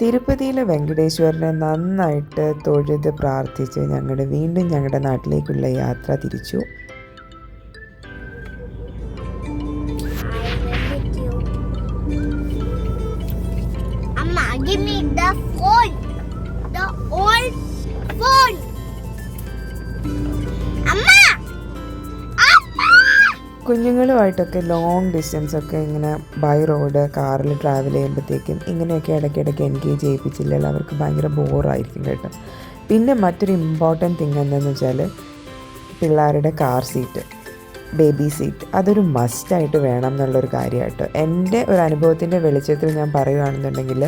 തിരുപ്പതിയിലെ വെങ്കടേശ്വരനെ നന്നായിട്ട് തൊഴുത് പ്രാർത്ഥിച്ച് വീണ്ടും ഞങ്ങളുടെ നാട്ടിലേക്കുള്ള യാത്ര തിരിച്ചു. കുഞ്ഞുങ്ങളുമായിട്ടൊക്കെ ലോങ് ഡിസ്റ്റൻസൊക്കെ ഇങ്ങനെ ബൈ റോഡ് കാറിൽ ട്രാവൽ ചെയ്യുമ്പോഴത്തേക്കും ഇങ്ങനെയൊക്കെ ഇടയ്ക്കിടയ്ക്ക് എൻഗേജ് ചെയ്യിപ്പിച്ചില്ലെങ്കിൽ അവർക്ക് ഭയങ്കര ബോറായിരിക്കും കേട്ടോ. പിന്നെ മറ്റൊരു ഇമ്പോർട്ടൻറ്റ് തിങ് എന്താണെന്ന് വെച്ചാൽ പിള്ളേരുടെ കാർ സീറ്റ്, ബേബി സീറ്റ്, അതൊരു മസ്റ്റായിട്ട് വേണം എന്നുള്ളൊരു കാര്യമായിട്ടോ. എൻ്റെ ഒരു അനുഭവത്തിൻ്റെ വെളിച്ചത്തിൽ ഞാൻ പറയുകയാണെന്നുണ്ടെങ്കിൽ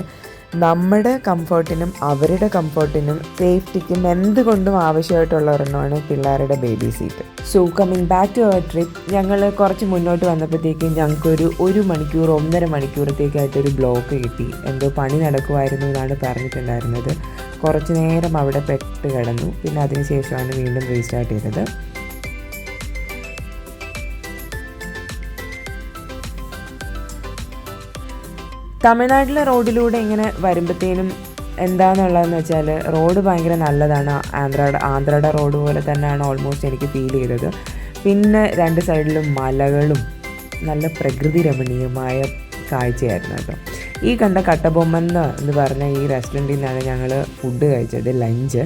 നമ്മുടെ കംഫർട്ടിനും അവരുടെ കംഫർട്ടിനും സേഫ്റ്റിക്കും എന്തുകൊണ്ടും ആവശ്യമായിട്ടുള്ള ഒരെണ്ണമാണ് പിള്ളേരുടെ baby seat. So coming back to our trip, ഞങ്ങൾ കുറച്ച് മുന്നോട്ട് വന്നപ്പോഴത്തേക്കും ഞങ്ങൾക്കൊരു 1 മണിക്കൂർ 1.5 മണിക്കൂറത്തേക്കായിട്ടൊരു ബ്ലോക്ക് കിട്ടി. എന്തോ പണി നടക്കുമായിരുന്നു എന്നാണ് പറഞ്ഞിട്ടുണ്ടായിരുന്നത്. കുറച്ച് നേരം അവിടെ പെട്ട് കിടന്നു. പിന്നെ അതിന് ശേഷമാണ് വീണ്ടും റീസ്റ്റാർട്ട് ചെയ്തത്. തമിഴ്നാട്ടിലെ റോഡിലൂടെ ഇങ്ങനെ വരുമ്പോഴത്തേനും എന്താണെന്നുള്ളതെന്ന് വെച്ചാൽ റോഡ് ഭയങ്കര നല്ലതാണ്. ആന്ധ്രയുടെ റോഡ് പോലെ തന്നെയാണ് ഓൾമോസ്റ്റ് എനിക്ക് ഫീൽ ചെയ്തത്. പിന്നെ 2 സൈഡിലും മലകളും നല്ല പ്രകൃതി രമണീയമായ കാഴ്ചയായിരുന്നു കേട്ടോ. ഈ കണ്ട കട്ടബൊമ്മൻ എന്ന് പറഞ്ഞ ഈ റെസ്റ്റോറൻറ്റിൽ നിന്നാണ് ഞങ്ങൾ ഫുഡ് കഴിച്ചത്. ലഞ്ച്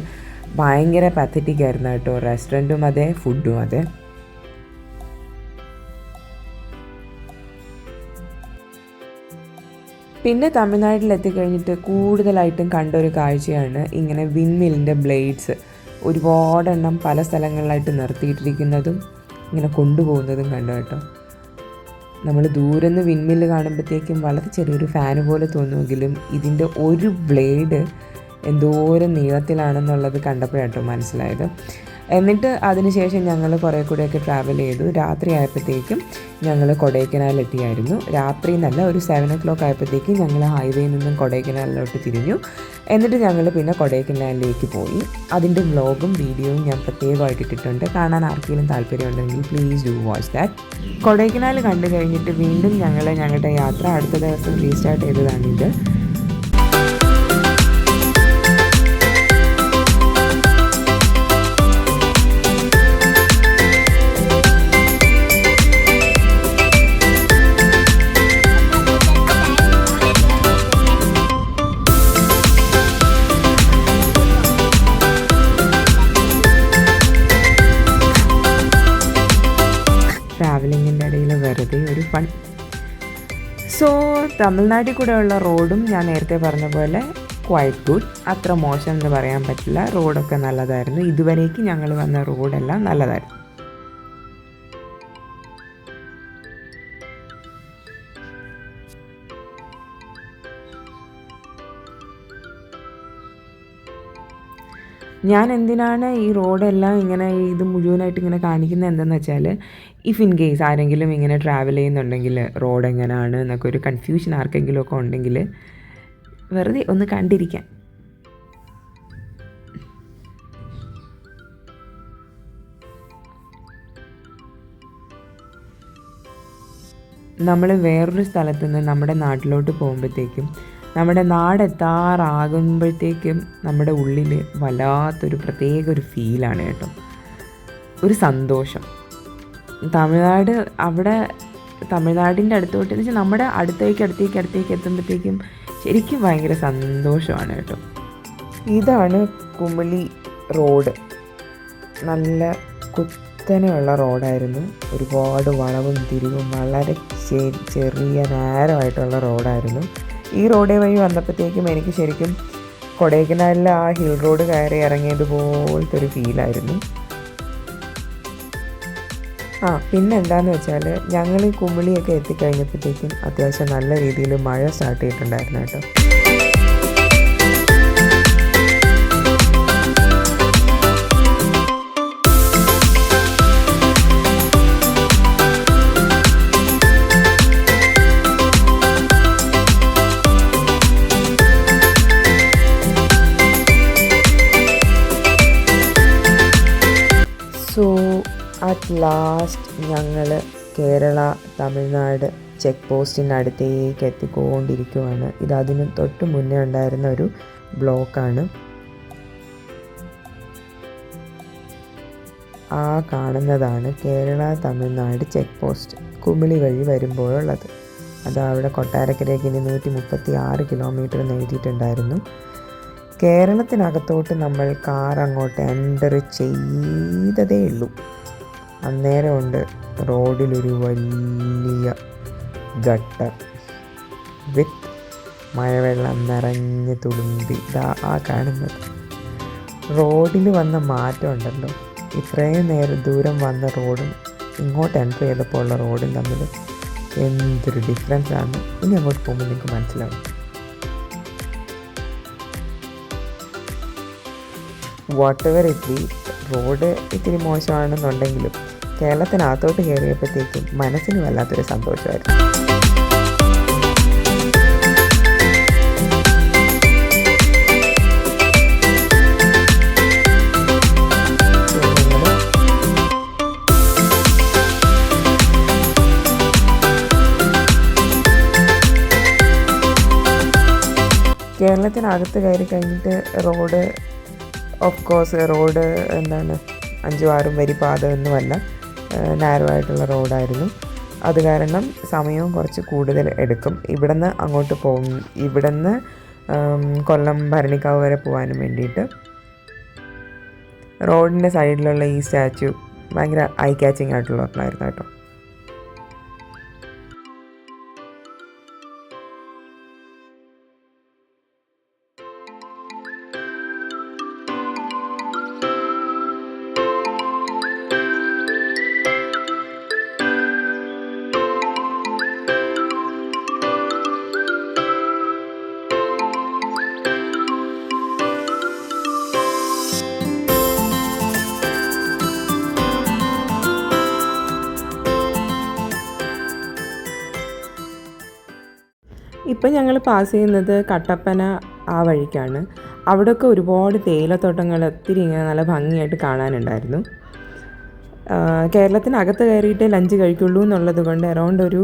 ഭയങ്കര പത്തറ്റിക് ആയിരുന്നു കേട്ടോ. റെസ്റ്റോറൻറ്റും അതെ, ഫുഡും അതെ. പിന്നെ തമിഴ്നാട്ടിലെത്തിക്കഴിഞ്ഞിട്ട് കൂടുതലായിട്ടും കണ്ടൊരു കാഴ്ചയാണ് ഇങ്ങനെ വിൻമില്ലിൻ്റെ ബ്ലേഡ്സ് ഒരുപാടെണ്ണം പല സ്ഥലങ്ങളിലായിട്ട് നിർത്തിയിട്ടിരിക്കുന്നതും ഇങ്ങനെ കൊണ്ടുപോകുന്നതും കണ്ടു കേട്ടോ. നമ്മൾ ദൂരെ നിന്ന് വിൻമില്ല് കാണുമ്പോഴത്തേക്കും വളരെ ചെറിയൊരു ഫാന് പോലെ തോന്നുമെങ്കിലും ഇതിൻ്റെ ഒരു ബ്ലേഡ് എന്തോരം നീളത്തിലാണെന്നുള്ളത് കണ്ടപ്പോഴാട്ടോ മനസ്സിലായത്. എന്നിട്ട് അതിനുശേഷം ഞങ്ങൾ കുറേ കൂടെയൊക്കെ ട്രാവൽ ചെയ്തു. രാത്രി ആയപ്പോഴത്തേക്കും ഞങ്ങൾ കൊടൈക്കനാലിലെത്തിയായിരുന്നു. രാത്രി എന്നല്ല, ഒരു 7 o'clock ആയപ്പോഴത്തേക്കും ഞങ്ങൾ ഹൈവേയിൽ നിന്നും കൊടൈക്കനാലിലോട്ട് തിരിഞ്ഞു. എന്നിട്ട് ഞങ്ങൾ പിന്നെ കൊടൈക്കനാലിലേക്ക് പോയി. അതിൻ്റെ വ്ലോഗും വീഡിയോയും ഞാൻ പ്രത്യേകമായിട്ട് ഇട്ടിട്ടുണ്ട്. കാണാൻ ആർക്കെങ്കിലും താല്പര്യമുണ്ടെങ്കിൽ please do watch that. Kodaikanal കണ്ടു കഴിഞ്ഞിട്ട് വീണ്ടും ഞങ്ങളുടെ യാത്ര അടുത്ത ദിവസം റീസ്റ്റാർട്ട് ചെയ്തതാണിത്. ട്രാവലിങ്ങിൻ്റെ ഇടയിൽ വെറുതെ ഒരു ഫൺ. സോ തമിഴ്നാട്ടിൽ കൂടെയുള്ള റോഡും ഞാൻ നേരത്തെ പറഞ്ഞ പോലെ ക്വൈറ്റ് ഗുഡ്, അത്ര മോശം എന്ന് പറയാൻ പറ്റില്ല. റോഡൊക്കെ നല്ലതായിരുന്നു. ഇതുവരേക്ക് ഞങ്ങൾ വന്ന റോഡെല്ലാം നല്ലതായിരുന്നു. ഞാൻ എന്തിനാണ് ഈ റോഡെല്ലാം ഇങ്ങനെ ഇത് മുഴുവനായിട്ട് ഇങ്ങനെ കാണിക്കുന്നത് എന്തെന്ന് വെച്ചാൽ, ഇഫ് ഇൻ കേസ് ആരെങ്കിലും ഇങ്ങനെ ട്രാവൽ ചെയ്യുന്നുണ്ടെങ്കിൽ റോഡ് എങ്ങനെയാണ് എന്നൊക്കെ ഒരു കൺഫ്യൂഷൻ ആർക്കെങ്കിലുമൊക്കെ ഉണ്ടെങ്കിൽ വെറുതെ ഒന്ന് കണ്ടിരിക്കാൻ. നമ്മൾ വേറൊരു സ്ഥലത്തു നിന്ന് നമ്മുടെ നാട്ടിലോട്ട് പോകുമ്പോഴത്തേക്കും നമ്മുടെ നാടെത്താറാകുമ്പോഴത്തേക്കും നമ്മുടെ ഉള്ളിൽ വല്ലാത്തൊരു പ്രത്യേക ഒരു ഫീലാണ് കേട്ടോ. ഒരു സന്തോഷം. തമിഴ്നാടിൻ്റെ അടുത്തോട്ട് എന്ന് വെച്ചാൽ നമ്മുടെ അടുത്തേക്ക് എത്തുമ്പോഴത്തേക്കും ശരിക്കും ഭയങ്കര സന്തോഷമാണ് കേട്ടോ. ഇതാണ് കുമിളി റോഡ്. നല്ല കുത്തനെയുള്ള റോഡായിരുന്നു. ഒരുപാട് വളവും തിരിവും വളരെ ചെറിയ നേരമായിട്ടുള്ള റോഡായിരുന്നു. ഈ റോഡേ വഴി വന്നപ്പോഴത്തേക്കും എനിക്ക് ശരിക്കും കൊടൈക്കനാലിലെ ആ ഹിൽ റോഡ് കയറി ഇറങ്ങിയതുപോലത്തെ ഒരു ഫീലായിരുന്നു. പിന്നെ എന്താണെന്ന് വെച്ചാൽ ഞങ്ങൾ കുമിളിയൊക്കെ എത്തിക്കഴിഞ്ഞപ്പോഴത്തേക്കും അത്യാവശ്യം നല്ല രീതിയിൽ മഴ സ്റ്റാർട്ട് ചെയ്തിട്ടുണ്ടായിരുന്നു കേട്ടോ. സോ അറ്റ് ലാസ്റ്റ് ഞങ്ങൾ കേരള തമിഴ്നാട് ചെക്ക് പോസ്റ്റിനടുത്തേക്ക് എത്തിക്കൊണ്ടിരിക്കുവാണ്. ഇതിന് തൊട്ട് മുന്നേ ഉണ്ടായിരുന്ന ഒരു ബ്ലോക്കാണ്. ആ കാണുന്നതാണ് കേരള തമിഴ്നാട് ചെക്ക് പോസ്റ്റ്, കുമിളി വഴി വരുമ്പോഴുള്ളത്. അതവിടെ കൊട്ടാരക്കരയ്ക്ക് ഇനി 136 കിലോമീറ്റർ എഴുതിയിട്ടുണ്ടായിരുന്നു. കേരളത്തിനകത്തോട്ട് നമ്മൾ കാർ അങ്ങോട്ട് എൻ്റർ ചെയ്തതേ ഉള്ളൂ, അന്നേരമുണ്ട് റോഡിലൊരു വലിയ ഗട്ടർ വിത്ത് മഴവെള്ളം നിറഞ്ഞ് തുളുമ്പി. ആ കാണുന്നത് റോഡിൽ വന്ന മാറ്റം ഉണ്ടല്ലോ. ഇത്രയും ദൂരം വന്ന റോഡും ഇങ്ങോട്ട് എൻ്റർ ചെയ്തപ്പോൾ ഉള്ള റോഡും തമ്മിൽ എന്തൊരു ഡിഫറൻസ് ആണ്. ഇനി അങ്ങോട്ട് പോകുമ്പോൾ നിങ്ങൾക്ക് മനസ്സിലാവും. What ever it be, road ഇത്തിരി മോശമാണെന്നുണ്ടെങ്കിലും കേരളത്തിനകത്തോട്ട് കയറിയപ്പോഴത്തേക്കും മനസ്സിന് വല്ലാത്തൊരു സന്തോഷമായിരുന്നു. കേരളത്തിനകത്ത് കയറി കഴിഞ്ഞിട്ട് റോഡ്, ഓഫ് കോഴ്സ് റോഡ് 5-6 വരി പാതയൊന്നുമല്ല, നാരോ ആയിട്ടുള്ള റോഡായിരുന്നു. അത് കാരണം സമയവും കുറച്ച് കൂടുതൽ എടുക്കും. ഇവിടുന്ന് അങ്ങോട്ട് പോകും, ഇവിടുന്ന് കൊല്ലം ഭരണിക്കാവ് വരെ പോകാനും വേണ്ടിയിട്ട്. റോഡിൻ്റെ സൈഡിലുള്ള ഈ സ്റ്റാച്ചു ഭയങ്കര ഐ ക്യാച്ചിങ് ആയിട്ടുള്ള ഒന്നായിരുന്നു കേട്ടോ. ഇപ്പം ഞങ്ങൾ പാസ് ചെയ്യുന്നത് കട്ടപ്പന ആ വഴിക്കാണ്. അവിടെയൊക്കെ ഒരുപാട് തേയിലത്തോട്ടങ്ങൾ ഒത്തിരി ഇങ്ങനെ നല്ല ഭംഗിയായിട്ട് കാണാനുണ്ടായിരുന്നു. കേരളത്തിനകത്ത് കയറിയിട്ട് ലഞ്ച് കഴിക്കുള്ളൂ എന്നുള്ളത് കൊണ്ട് അറൗണ്ട് ഒരു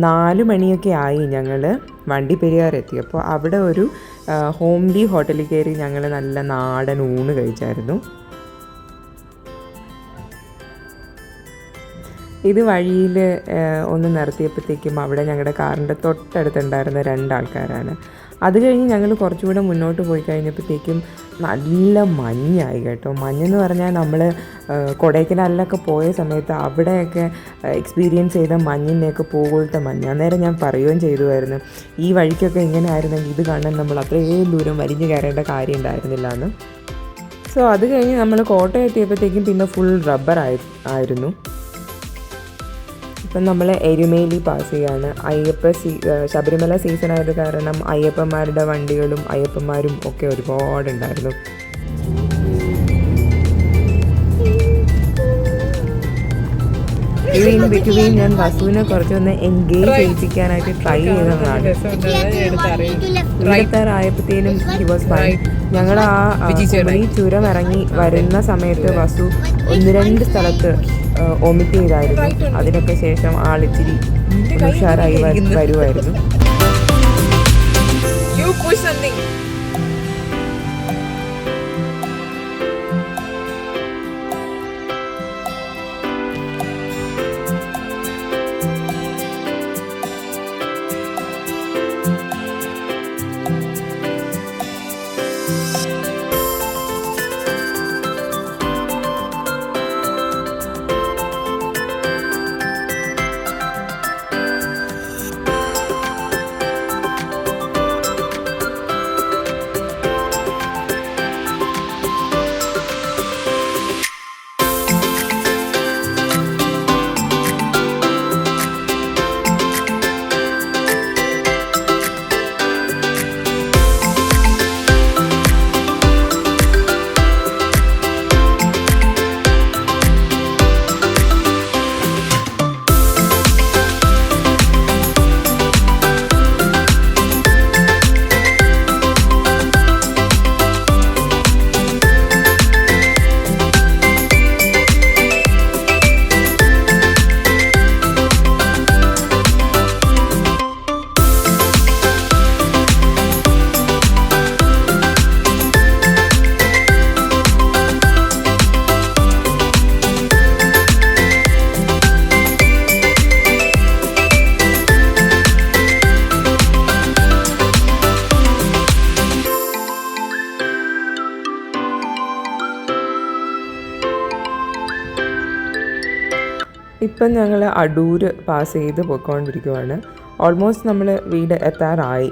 4 മണിയൊക്കെ ആയി ഞങ്ങൾ വണ്ടിപ്പെരിയാർ എത്തിയപ്പോൾ. അവിടെ ഒരു ഹോംലി ഹോട്ടലിൽ കയറി ഞങ്ങൾ നല്ല നാടൻ ഊണ് കഴിച്ചായിരുന്നു. ഇത് വഴിയിൽ ഒന്ന് നിർത്തിയപ്പോഴത്തേക്കും അവിടെ ഞങ്ങളുടെ കാറിൻ്റെ തൊട്ടടുത്തുണ്ടായിരുന്ന 2 ആൾക്കാരാണ്. അത് കഴിഞ്ഞ് ഞങ്ങൾ കുറച്ചുകൂടെ മുന്നോട്ട് പോയി കഴിഞ്ഞപ്പോഴത്തേക്കും നല്ല മഞ്ഞായി കേട്ടോ. മഞ്ഞെന്ന് പറഞ്ഞാൽ നമ്മൾ കൊടൈക്കനാലിലൊക്കെ പോയ സമയത്ത് അവിടെയൊക്കെ എക്സ്പീരിയൻസ് ചെയ്ത മഞ്ഞിൻ്റെയൊക്കെ പോലത്തെ മഞ്ഞ്. അന്നേരം ഞാൻ പറയുകയും ചെയ്തുമായിരുന്നു, ഈ വഴിക്കൊക്കെ ഇങ്ങനെ ആയിരുന്നെങ്കിൽ ഇത് കാണാൻ നമ്മൾ അത്രയും ദൂരം വലിഞ്ഞു കയറേണ്ട കാര്യം ഉണ്ടായിരുന്നില്ല എന്ന്. സോ അത് കഴിഞ്ഞ് നമ്മൾ കോട്ടയം എത്തിയപ്പോഴത്തേക്കും പിന്നെ ഫുൾ റബ്ബർ ആയിരുന്നു. ഇപ്പം നമ്മൾ എരുമേലി പാസ് ചെയ്യാണ്. ശബരിമല സീസൺ ആയത് കാരണം അയ്യപ്പന്മാരുടെ വണ്ടികളും അയ്യപ്പന്മാരും ഒക്കെ ഒരുപാടുണ്ടായിരുന്നു. ബിറ്റ്വീൻ ഞാൻ വസുവിനെ കുറച്ചൊന്ന് എൻഗേജ് ചെയ്യിപ്പിക്കാനായിട്ട് ട്രൈ ചെയ്തതാണ്. ആയപ്പോഴത്തേനും ഹി വാസ് ഫൈൻ. ഞങ്ങൾ ഈ ചുരം ഇറങ്ങി വരുന്ന സമയത്ത് വസു 1-2 സ്ഥലത്ത് ഒമിറ്റ് ചെയ്തായിരുന്നു. അതിനൊക്കെ ശേഷം ആളിച്ചിരി ഉഷാറായി വരുമായിരുന്നു. ഇപ്പം ഞങ്ങൾ അടൂർ പാസ് ചെയ്ത് പോയിക്കൊണ്ടിരിക്കുവാണ്. ഓൾമോസ്റ്റ് നമ്മൾ വീട് എത്താറായി.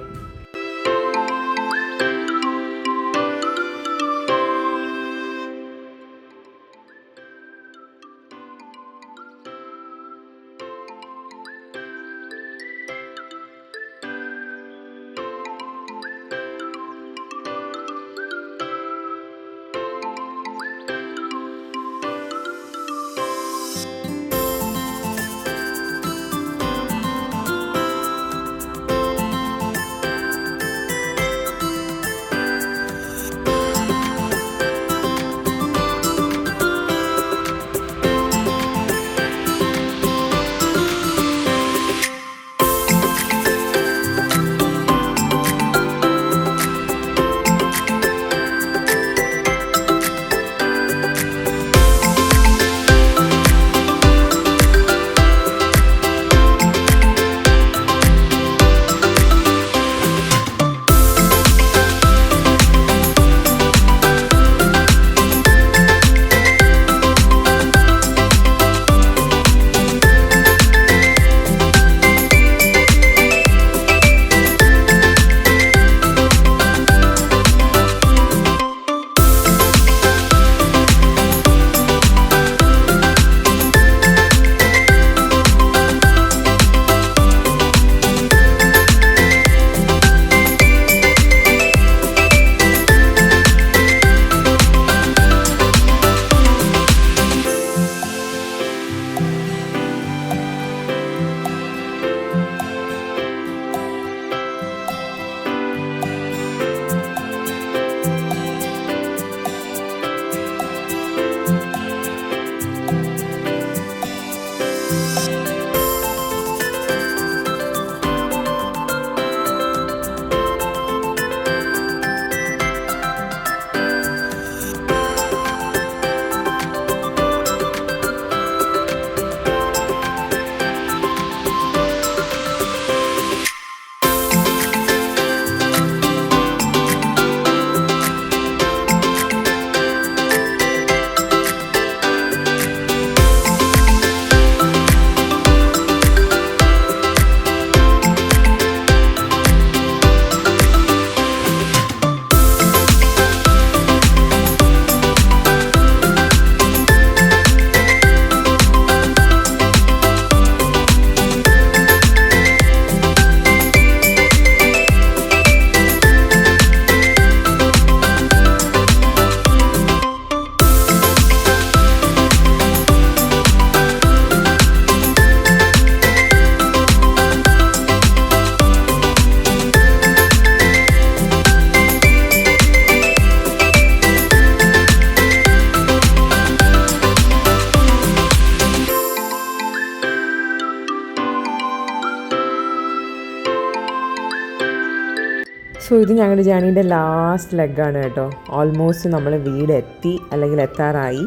സോ ഇത് ഞങ്ങളുടെ ജേണീൻ്റെ ലാസ്റ്റ് ലെഗാണ് കേട്ടോ. ഓൾമോസ്റ്റ് നമ്മൾ വീടെത്തി അല്ലെങ്കിൽ എത്താറായി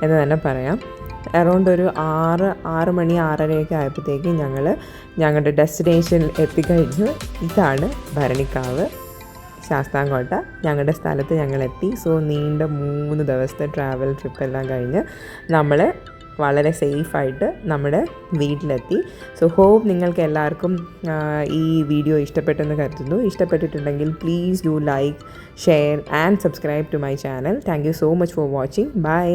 എന്ന് തന്നെ പറയാം. അറൗണ്ട് ഒരു 6 മണി 6:30 ആയപ്പോഴത്തേക്കും ഞങ്ങളുടെ ഡെസ്റ്റിനേഷനിൽ എത്തിക്കഴിഞ്ഞു. ഇതാണ് ഭരണിക്കാവ് ശാസ്താംകോട്ട. ഞങ്ങളുടെ സ്ഥലത്ത് ഞങ്ങളെത്തി. സോ നീണ്ട 3 ദിവസത്തെ ട്രാവൽ ട്രിപ്പെല്ലാം കഴിഞ്ഞ് നമ്മൾ വളരെ സേഫായിട്ട് നമ്മുടെ വീട്ടിലെത്തി. സോ ഹോപ്പ് നിങ്ങൾക്ക് എല്ലാവർക്കും ഈ വീഡിയോ ഇഷ്ടപ്പെട്ടെന്ന് കരുതുന്നു. ഇഷ്ടപ്പെട്ടിട്ടുണ്ടെങ്കിൽ please do like, share and subscribe to my channel. Thank you so much for watching. By.